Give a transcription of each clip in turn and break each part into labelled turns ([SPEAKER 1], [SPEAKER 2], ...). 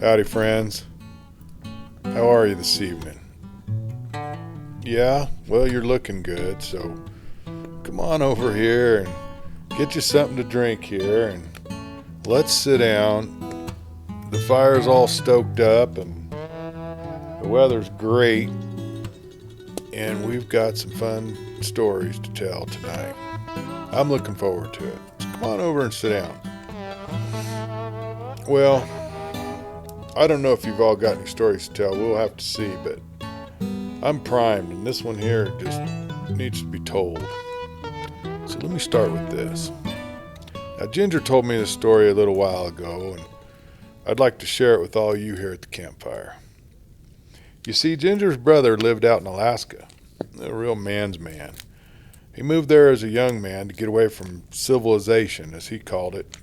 [SPEAKER 1] Howdy, friends. How are you this evening? Yeah, well, you're looking good, so come on over here and get you something to drink here, and let's sit down. The fire's all stoked up, and the weather's great, and we've got some fun stories to tell tonight. I'm looking forward to it. So come on over and sit down. Well, I don't know if you've all got any stories to tell. We'll have to see, but I'm primed, and this one here just needs to be told. So let me start with this. Now, Ginger told me this story a little while ago, and I'd like to share it with all you here at the campfire. You see, Ginger's brother lived out in Alaska, a real man's man. He moved there as a young man to get away from civilization, as he called it.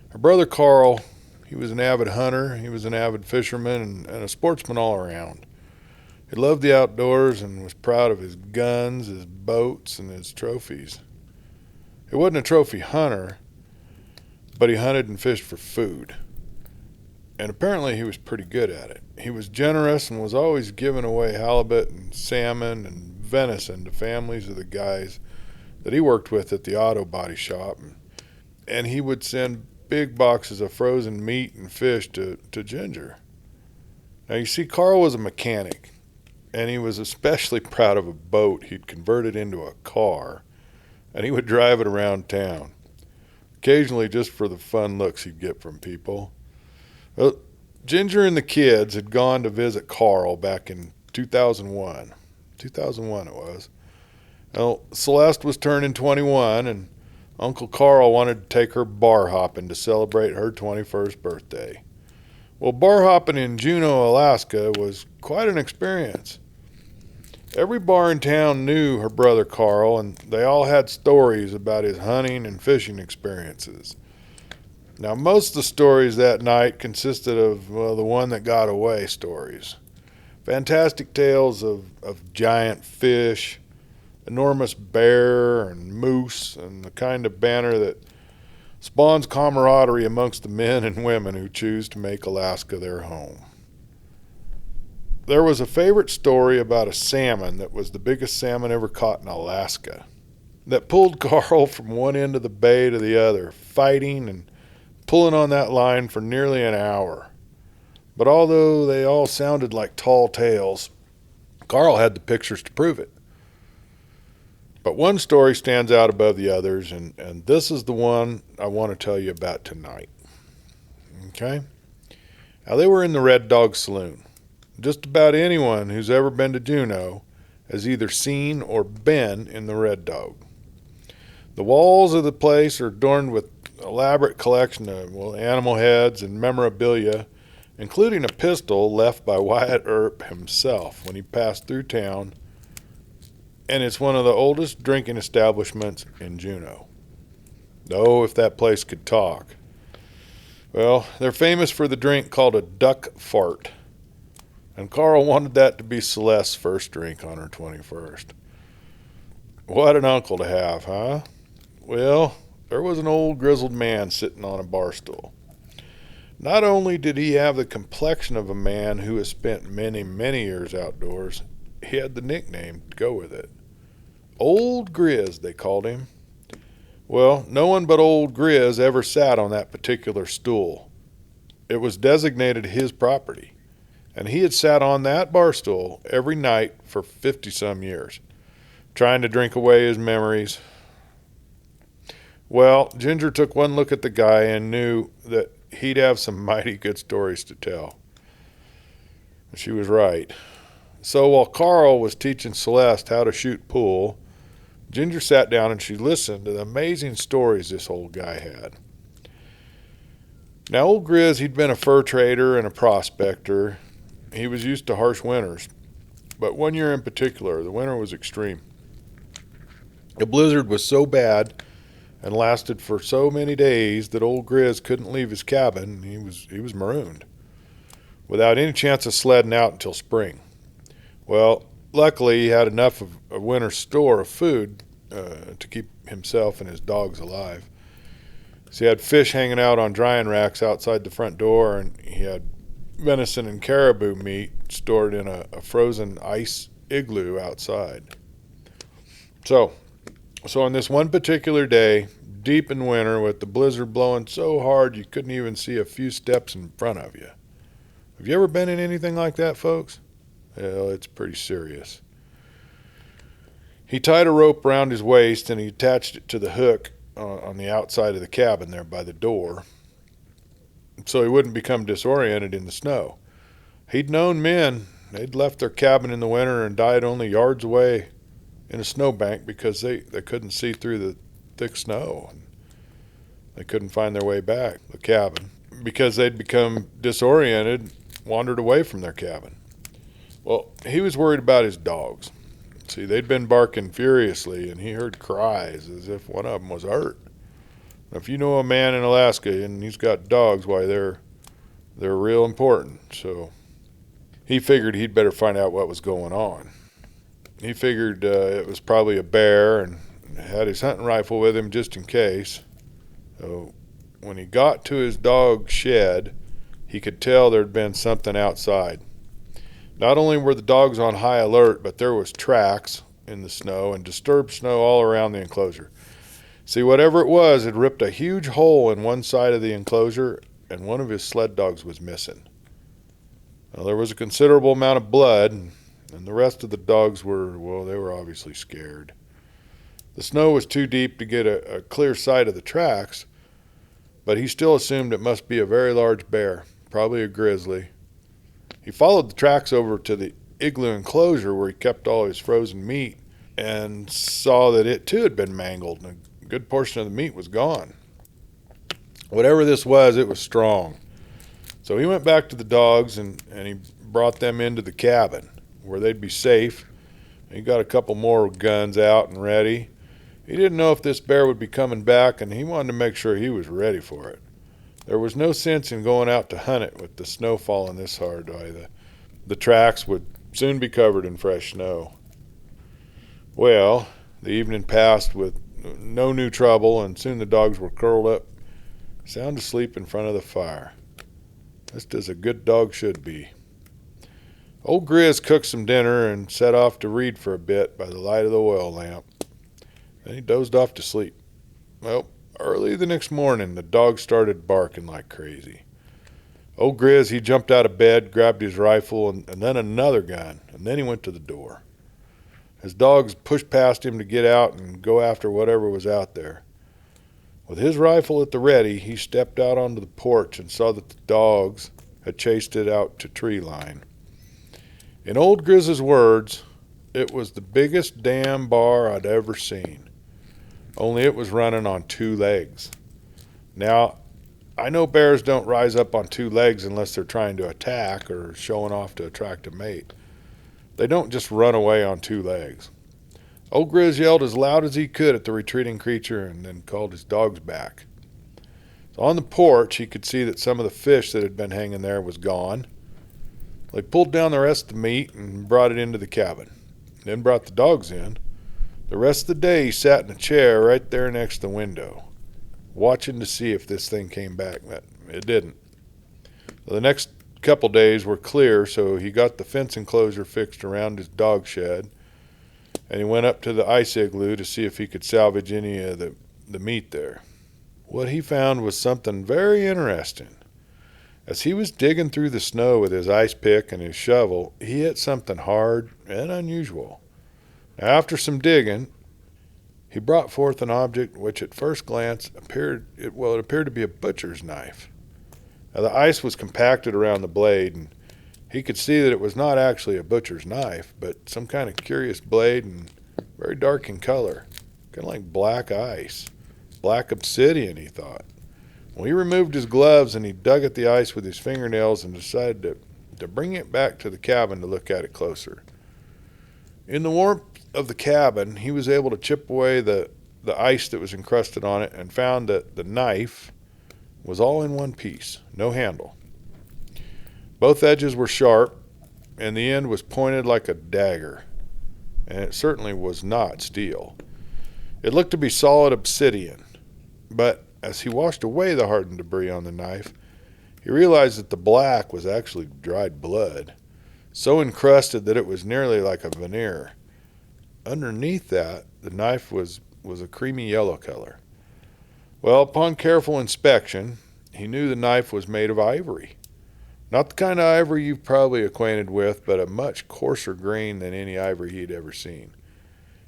[SPEAKER 1] Her brother Carl, he was an avid hunter, he was an avid fisherman, and a sportsman all around. He loved the outdoors and was proud of his guns, his boats, and his trophies. He wasn't a trophy hunter, but he hunted and fished for food. And apparently he was pretty good at it. He was generous and was always giving away halibut and salmon and venison to families of the guys that he worked with at the auto body shop. And he would send big boxes of frozen meat and fish to Ginger. Now, you see, Carl was a mechanic, and he was especially proud of a boat he'd converted into a car, and he would drive it around town, occasionally just for the fun looks he'd get from people. Well, Ginger and the kids had gone to visit Carl back in 2001. 2001 it was. Well, Celeste was turning 21, and Uncle Carl wanted to take her bar hopping to celebrate her 21st birthday. Well, bar hopping in Juneau, Alaska was quite an experience. Every bar in town knew her brother Carl, and they all had stories about his hunting and fishing experiences. Now, most of the stories that night consisted of, well, the one that got away stories. Fantastic tales of giant fish, enormous bear and moose, and the kind of banter that spawns camaraderie amongst the men and women who choose to make Alaska their home. There was a favorite story about a salmon that was the biggest salmon ever caught in Alaska, that pulled Carl from one end of the bay to the other, fighting and pulling on that line for nearly an hour. But although they all sounded like tall tales, Carl had the pictures to prove it. But one story stands out above the others, and this is the one I want to tell you about tonight. Okay? Now, they were in the Red Dog Saloon. Just about anyone who's ever been to Juneau has either seen or been in the Red Dog. The walls of the place are adorned with an elaborate collection of, well, animal heads and memorabilia, including a pistol left by Wyatt Earp himself when he passed through town. And it's one of the oldest drinking establishments in Juneau. Oh, if that place could talk. Well, they're famous for the drink called a duck fart. And Carl wanted that to be Celeste's first drink on her 21st. What an uncle to have, huh? Well, there was an old grizzled man sitting on a bar stool. Not only did he have the complexion of a man who has spent many, many years outdoors, he had the nickname to go with it. Old Grizz, they called him. Well, no one but old Grizz ever sat on that particular stool. It was designated his property, and he had sat on that bar stool every night for 50-some years, trying to drink away his memories. Well, Ginger took one look at the guy and knew that he'd have some mighty good stories to tell. She was right. So while Carl was teaching Celeste how to shoot pool, Ginger sat down and she listened to the amazing stories this old guy had. Now, old Grizz, he'd been a fur trader and a prospector. He was used to harsh winters. But one year in particular, the winter was extreme. The blizzard was so bad and lasted for so many days that old Grizz couldn't leave his cabin. He was marooned, without any chance of sledding out until spring. Well, luckily he had enough of a winter store of food to keep himself and his dogs alive. So he had fish hanging out on drying racks outside the front door, and he had venison and caribou meat stored in a frozen ice igloo outside. So on this one particular day, deep in winter, with the blizzard blowing so hard you couldn't even see a few steps in front of you. Have you ever been in anything like that, folks? Well, it's pretty serious. He tied a rope around his waist and he attached it to the hook on the outside of the cabin there by the door, so he wouldn't become disoriented in the snow. He'd known men, they'd left their cabin in the winter and died only yards away in a snowbank because they couldn't see through the thick snow. And they couldn't find their way back to the cabin because they'd become disoriented, wandered away from their cabin. Well, he was worried about his dogs. See, they'd been barking furiously, and he heard cries as if one of them was hurt. If you know a man in Alaska and he's got dogs, why they're real important. So he figured he'd better find out what was going on. He figured it was probably a bear and had his hunting rifle with him just in case. So when he got to his dog shed, he could tell there'd been something outside. Not only were the dogs on high alert, but there was tracks in the snow and disturbed snow all around the enclosure. See, whatever it was, it ripped a huge hole in one side of the enclosure, and one of his sled dogs was missing. Now, there was a considerable amount of blood, and the rest of the dogs were, well, they were obviously scared. The snow was too deep to get a clear sight of the tracks, but he still assumed it must be a very large bear, probably a grizzly. He followed the tracks over to the igloo enclosure where he kept all his frozen meat and saw that it too had been mangled and a good portion of the meat was gone. Whatever this was, it was strong. So he went back to the dogs and he brought them into the cabin where they'd be safe. He got a couple more guns out and ready. He didn't know if this bear would be coming back, and he wanted to make sure he was ready for it. There was no sense in going out to hunt it with the snow falling this hard. The tracks would soon be covered in fresh snow. Well, the evening passed with no new trouble, and soon the dogs were curled up, sound asleep in front of the fire. Just as a good dog should be. Old Grizz cooked some dinner and set off to read for a bit by the light of the oil lamp. Then he dozed off to sleep. Well, early the next morning, the dogs started barking like crazy. Old Grizz, he jumped out of bed, grabbed his rifle, and then another gun, and then he went to the door. His dogs pushed past him to get out and go after whatever was out there. With his rifle at the ready, he stepped out onto the porch and saw that the dogs had chased it out to tree line. In old Grizz's words, it was the biggest damn bar I'd ever seen. Only it was running on two legs. Now, I know bears don't rise up on two legs unless they're trying to attack or showing off to attract a mate. They don't just run away on two legs. Old Grizz yelled as loud as he could at the retreating creature and then called his dogs back. So on the porch, he could see that some of the fish that had been hanging there was gone. They pulled down the rest of the meat and brought it into the cabin, then brought the dogs in. The rest of the day he sat in a chair right there next to the window, watching to see if this thing came back, but it didn't. So the next couple days were clear, so he got the fence enclosure fixed around his dog shed, and he went up to the ice igloo to see if he could salvage any of the meat there. What he found was something very interesting. As he was digging through the snow with his ice pick and his shovel, he hit something hard and unusual. After some digging, he brought forth an object which at first glance appeared to be a butcher's knife. Now, the ice was compacted around the blade, and he could see that it was not actually a butcher's knife, but some kind of curious blade and very dark in color, kind of like black ice, black obsidian, he thought. Well, he removed his gloves and he dug at the ice with his fingernails and decided to bring it back to the cabin to look at it closer. In the warmth of the cabin, he was able to chip away the ice that was encrusted on it and found that the knife was all in one piece, no handle. Both edges were sharp, and the end was pointed like a dagger, and it certainly was not steel. It looked to be solid obsidian, but as he washed away the hardened debris on the knife, he realized that the black was actually dried blood, so encrusted that it was nearly like a veneer. Underneath that, the knife was a creamy yellow color. Well, upon careful inspection, he knew the knife was made of ivory. Not the kind of ivory you've probably acquainted with, but a much coarser grain than any ivory he'd ever seen.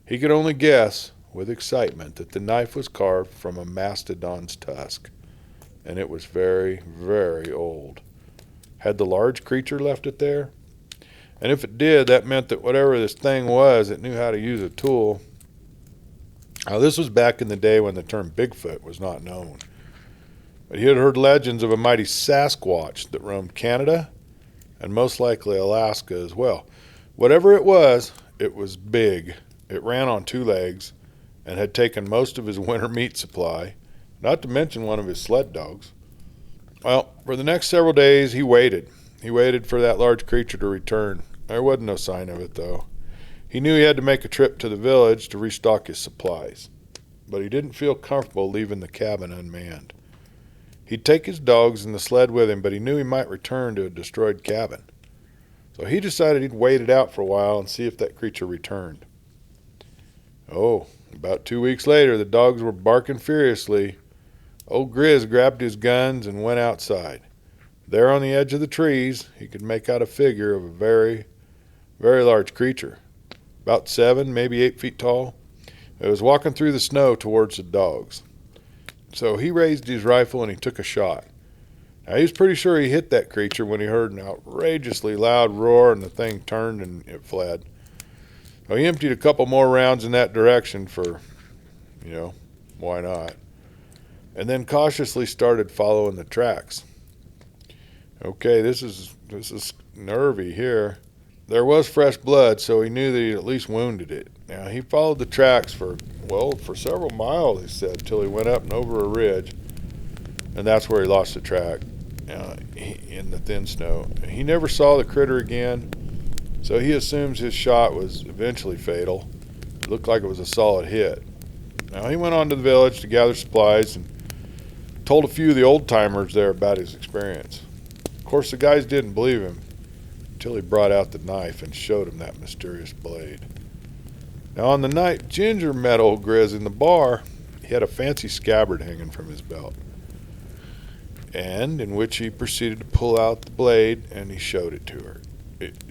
[SPEAKER 1] He could only guess, with excitement, that the knife was carved from a mastodon's tusk, and it was very, very old. Had the large creature left it there? And if it did, that meant that whatever this thing was, it knew how to use a tool. Now, this was back in the day when the term Bigfoot was not known. But he had heard legends of a mighty Sasquatch that roamed Canada and most likely Alaska as well. Whatever it was big. It ran on 2 legs and had taken most of his winter meat supply, not to mention one of his sled dogs. Well, for the next several days, he waited. He waited for that large creature to return. There wasn't no sign of it, though. He knew he had to make a trip to the village to restock his supplies, but he didn't feel comfortable leaving the cabin unmanned. He'd take his dogs and the sled with him, but he knew he might return to a destroyed cabin. So he decided he'd wait it out for a while and see if that creature returned. Oh, about 2 weeks later, the dogs were barking furiously. Old Grizz grabbed his guns and went outside. There on the edge of the trees, he could make out a figure of a very, very large creature, about 7, maybe 8 feet tall. It was walking through the snow towards the dogs. So he raised his rifle and he took a shot. Now, he was pretty sure he hit that creature when he heard an outrageously loud roar and the thing turned and it fled. So he emptied a couple more rounds in that direction for, why not? And then cautiously started following the tracks. Okay, this is nervy here. There was fresh blood, so he knew that he'd at least wounded it. Now, he followed the tracks for several miles, he said, till he went up and over a ridge, and that's where he lost the track, in the thin snow. He never saw the critter again, so he assumes his shot was eventually fatal. It looked like it was a solid hit. Now, he went on to the village to gather supplies and told a few of the old-timers there about his experience. Of course, the guys didn't believe him until he brought out the knife and showed him that mysterious blade. Now, on the night Ginger met old Grizz in the bar, he had a fancy scabbard hanging from his belt, and in which he proceeded to pull out the blade, and he showed it to her.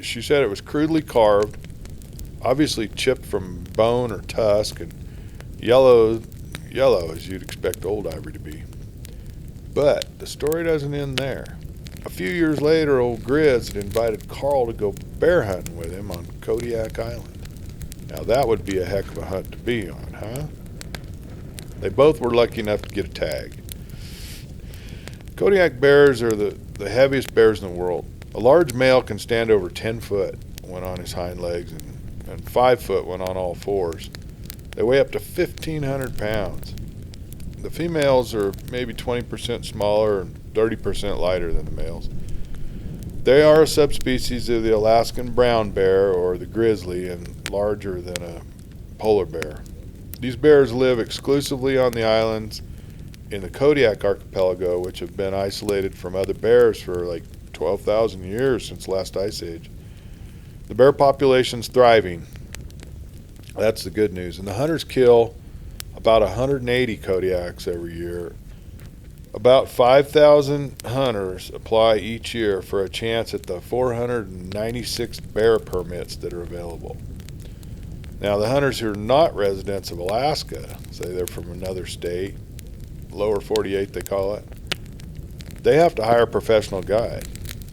[SPEAKER 1] She said it was crudely carved, obviously chipped from bone or tusk, and yellow as you'd expect old ivory to be. But the story doesn't end there. A few years later, old Grizz had invited Carl to go bear hunting with him on Kodiak Island. Now, that would be a heck of a hunt to be on, huh? They both were lucky enough to get a tag. Kodiak bears are the heaviest bears in the world. A large male can stand over 10 foot when on his hind legs and 5 foot when on all fours. They weigh up to 1,500 pounds. The females are maybe 20% smaller and 30% lighter than the males. They are a subspecies of the Alaskan brown bear or the grizzly and larger than a polar bear. These bears live exclusively on the islands in the Kodiak archipelago, which have been isolated from other bears for like 12,000 years since last ice age. The bear population's thriving. That's the good news. And the hunters kill about 180 Kodiaks every year. About 5,000 hunters apply each year for a chance at the 496 bear permits that are available. Now, the hunters who are not residents of Alaska, say they're from another state, lower 48 they call it, they have to hire a professional guide,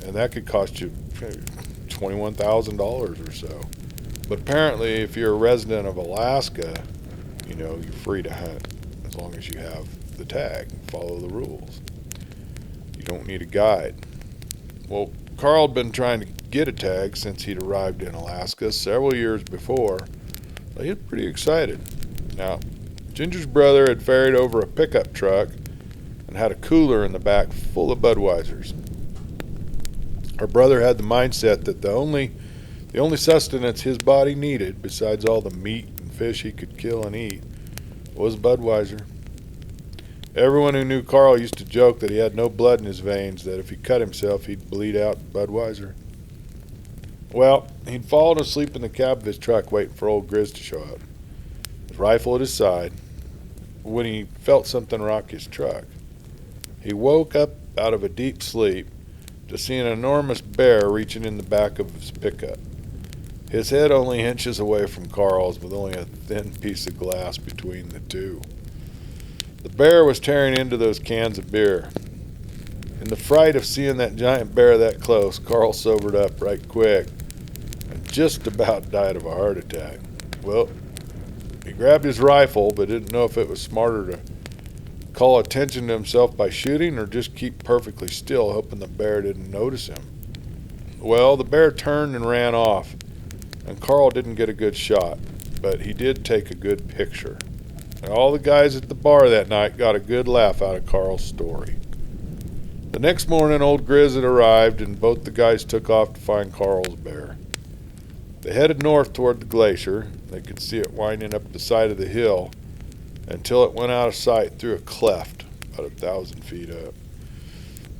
[SPEAKER 1] and that could cost you $21,000 or so. But apparently, if you're a resident of Alaska, you're free to hunt as long as you have the tag and follow the rules. You don't need a guide. Well, Carl had been trying to get a tag since he'd arrived in Alaska several years before, so he was pretty excited. Now, Ginger's brother had ferried over a pickup truck and had a cooler in the back full of Budweisers. Her brother had the mindset that the only sustenance his body needed, besides all the meat and fish he could kill and eat, was Budweiser. Everyone who knew Carl used to joke that he had no blood in his veins, that if he cut himself, he'd bleed out Budweiser. Well, he'd fallen asleep in the cab of his truck waiting for old Grizz to show up, his rifle at his side, when he felt something rock his truck. He woke up out of a deep sleep to see an enormous bear reaching in the back of his pickup. His head only inches away from Carl's, with only a thin piece of glass between the two. The bear was tearing into those cans of beer. In the fright of seeing that giant bear that close, Carl sobered up right quick and just about died of a heart attack. Well, he grabbed his rifle, but didn't know if it was smarter to call attention to himself by shooting or just keep perfectly still, hoping the bear didn't notice him. Well, the bear turned and ran off, and Carl didn't get a good shot, but he did take a good picture. And all the guys at the bar that night got a good laugh out of Carl's story. The next morning, old Grizz had arrived, and both the guys took off to find Carl's bear. They headed north toward the glacier. They could see it winding up the side of the hill until it went out of sight through a cleft about 1,000 feet up.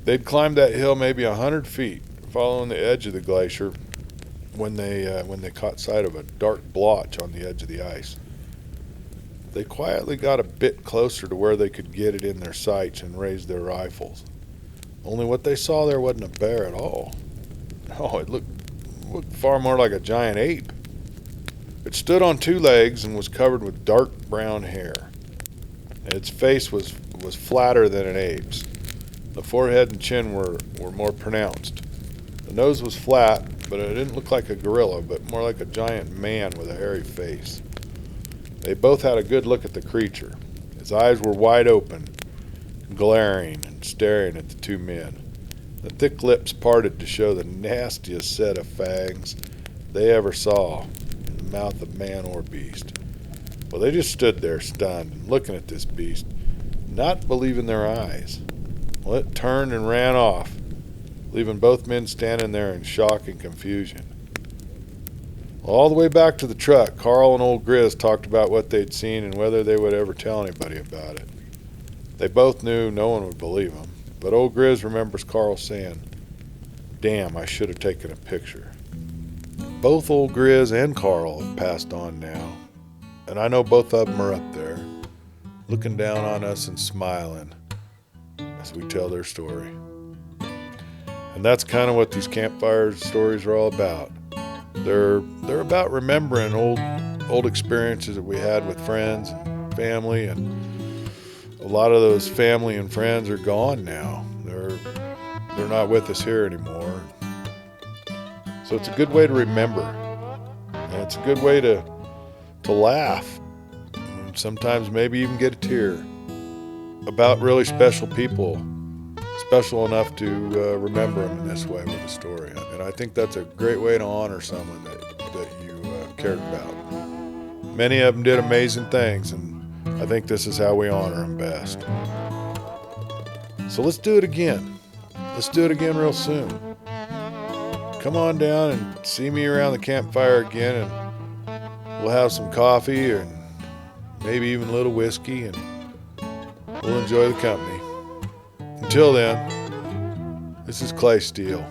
[SPEAKER 1] They'd climbed that hill maybe 100 feet, following the edge of the glacier, when they caught sight of a dark blotch on the edge of the ice. They quietly got a bit closer to where they could get it in their sights and raised their rifles. Only what they saw there wasn't a bear at all. No, it looked far more like a giant ape. It stood on two legs and was covered with dark brown hair. Its face was flatter than an ape's. The forehead and chin were more pronounced. The nose was flat, but it didn't look like a gorilla, but more like a giant man with a hairy face. They both had a good look at the creature. His eyes were wide open, glaring and staring at the two men. The thick lips parted to show the nastiest set of fangs they ever saw in the mouth of man or beast. Well, they just stood there stunned, looking at this beast, not believing their eyes. Well, it turned and ran off, leaving both men standing there in shock and confusion. Well, all the way back to the truck, Carl and old Grizz talked about what they'd seen and whether they would ever tell anybody about it. They both knew no one would believe them, but old Grizz remembers Carl saying, "Damn, I should have taken a picture." Both old Grizz and Carl have passed on now, and I know both of them are up there, looking down on us and smiling as we tell their story. And that's kind of what these campfire stories are all about. They're about remembering old experiences that we had with friends and family, and a lot of those family and friends are gone now. They're not with us here anymore. So it's a good way to remember, and it's a good way to laugh, and sometimes maybe even get a tear about really special people, special enough to remember them in this way with a story. And I think that's a great way to honor someone that you cared about. Many of them did amazing things, and I think this is how we honor them best. So let's do it again. Let's do it again real soon. Come on down and see me around the campfire again, and we'll have some coffee and maybe even a little whiskey, and we'll enjoy the company. Until then, this is Clay Steele.